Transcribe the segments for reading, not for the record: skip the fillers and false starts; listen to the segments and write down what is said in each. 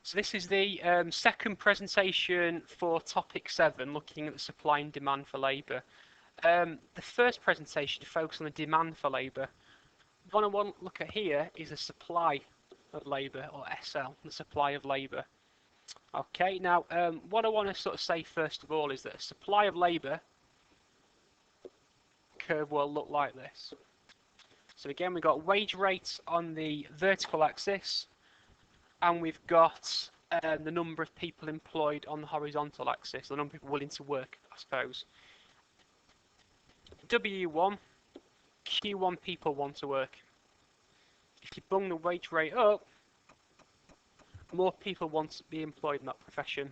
So this is the second presentation for topic 7, looking at the supply and demand for labour. The first presentation focused on the demand for labour. What I want to look at here is the supply of labour, or SL, the supply of labour. Okay, now what I want to sort of say first of all is that a supply of labour curve will look like this. So again, we've got wage rates on the vertical axis, and we've got the number of people employed on the horizontal axis, the number of people willing to work, I suppose. W1, Q1 people want to work. If you bung the wage rate up, more people want to be employed in that profession.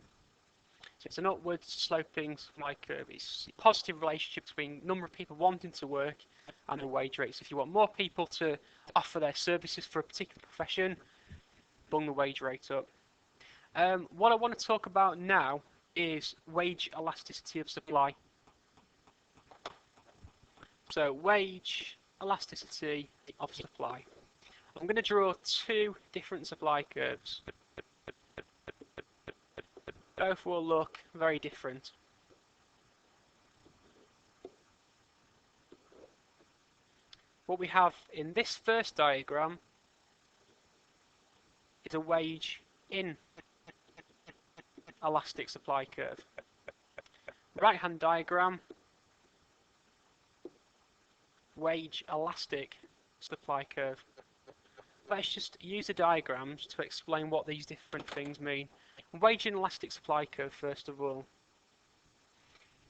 So it's an upward sloping supply curve. It's a positive relationship between number of people wanting to work and the wage rates. If you want more people to offer their services for a particular profession, bung the wage rate up. What I want to talk about now is wage elasticity of supply. So wage elasticity of supply. I'm going to draw two different supply curves. Both will look very different. What we have in this first diagram is a wage in elastic supply curve. Right hand diagram, wage elastic supply curve. Let's just use the diagrams to explain what these different things mean. Wage in elastic supply curve first of all.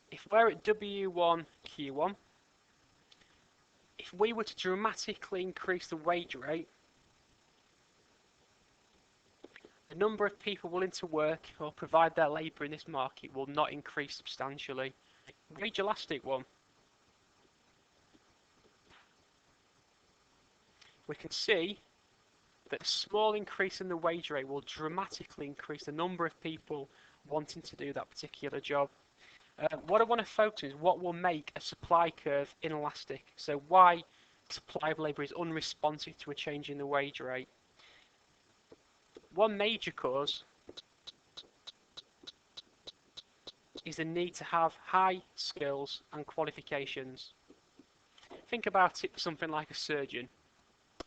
If we're at W1, Q1, if we were to dramatically increase the wage rate, the number of people willing to work or provide their labour in this market will not increase substantially. Wage elastic one. We can see that a small increase in the wage rate will dramatically increase the number of people wanting to do that particular job. What I want to focus on is what will make a supply curve inelastic. So why supply of labour is unresponsive to a change in the wage rate. One major cause is the need to have high skills and qualifications. Think about it for something like a surgeon.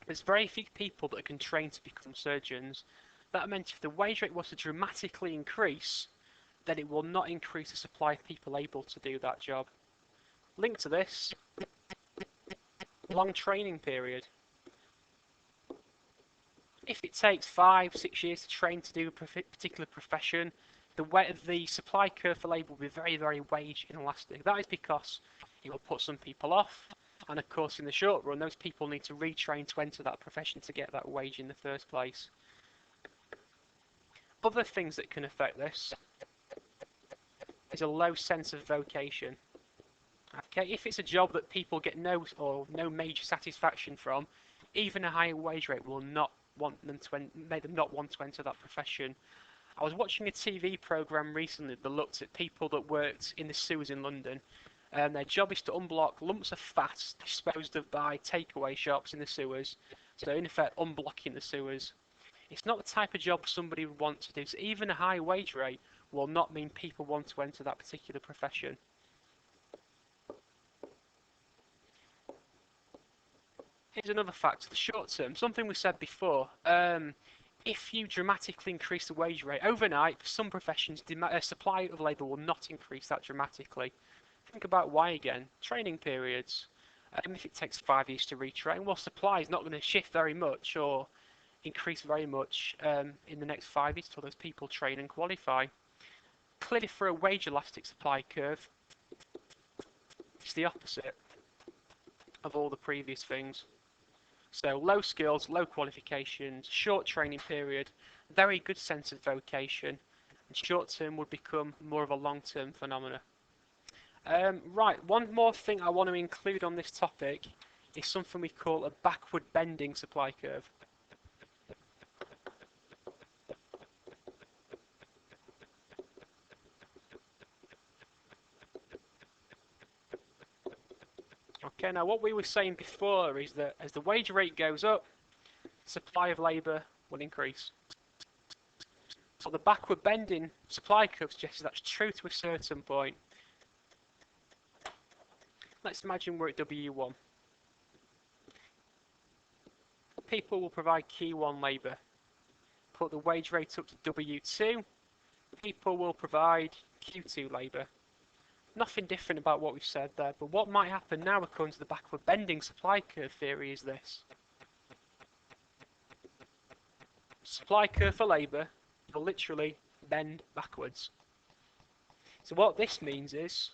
There's very few people that can train to become surgeons. That meant if the wage rate was to dramatically increase, then it will not increase the supply of people able to do that job. Linked to this, long training period. If it takes 5-6 years to train to do a particular profession, the supply curve for labour will be very, very wage inelastic. That is because it will put some people off. And of course, in the short run, those people need to retrain to enter that profession to get that wage in the first place. Other things that can affect this is a low sense of vocation. Okay, if it's a job that people get no major satisfaction from, even a higher wage rate will not make them not want to enter that profession. I was watching a TV programme recently that looked at people that worked in the sewers in London. Their job is to unblock lumps of fat disposed of by takeaway shops in the sewers. So in effect, unblocking the sewers. It's not the type of job somebody would want to do. So even a high wage rate will not mean people want to enter that particular profession. Here's another factor, the short term. Something we said before. If you dramatically increase the wage rate overnight, for some professions, supply of labour will not increase that dramatically. Think about why again. Training periods. If it takes 5 years to retrain, well, supply is not going to shift very much or increase very much in the next 5 years until those people train and qualify. Clearly, for a wage elastic supply curve, it's the opposite of all the previous things. So low skills, low qualifications, short training period, very good sense of vocation, and short term would become more of a long-term phenomena. Right, one more thing I want to include on this topic is something we call a backward bending supply curve. Okay, now what we were saying before is that as the wage rate goes up, supply of labour will increase. So the backward bending supply curve suggests that's true to a certain point. Let's imagine we're at W1. People will provide Q1 labour. Put the wage rate up to W2. People will provide Q2 labour. Nothing different about what we've said there, but what might happen now according to the backward bending supply curve theory is this. Supply curve for labour will literally bend backwards. So what this means is,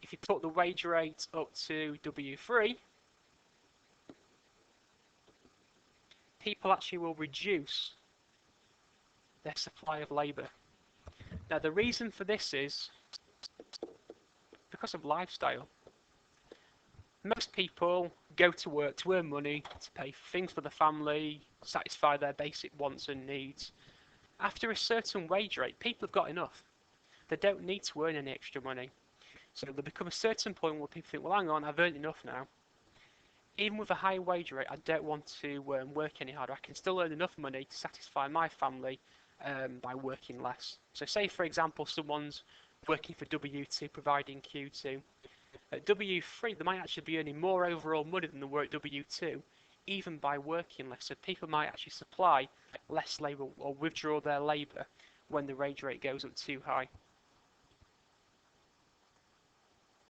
if you put the wage rate up to W3, people actually will reduce their supply of labour. Now the reason for this is because of lifestyle. Most people go to work to earn money, to pay for things for the family, satisfy their basic wants and needs. After a certain wage rate, people have got enough. They don't need to earn any extra money. So there become a certain point where people think, well, hang on, I've earned enough now. Even with a high wage rate, I don't want to work any harder. I can still earn enough money to satisfy my family by working less. So say, for example, someone's working for W2 providing Q2. At W3, they might actually be earning more overall money than they were at W2, even by working less. So people might actually supply less labour or withdraw their labour when the wage rate goes up too high.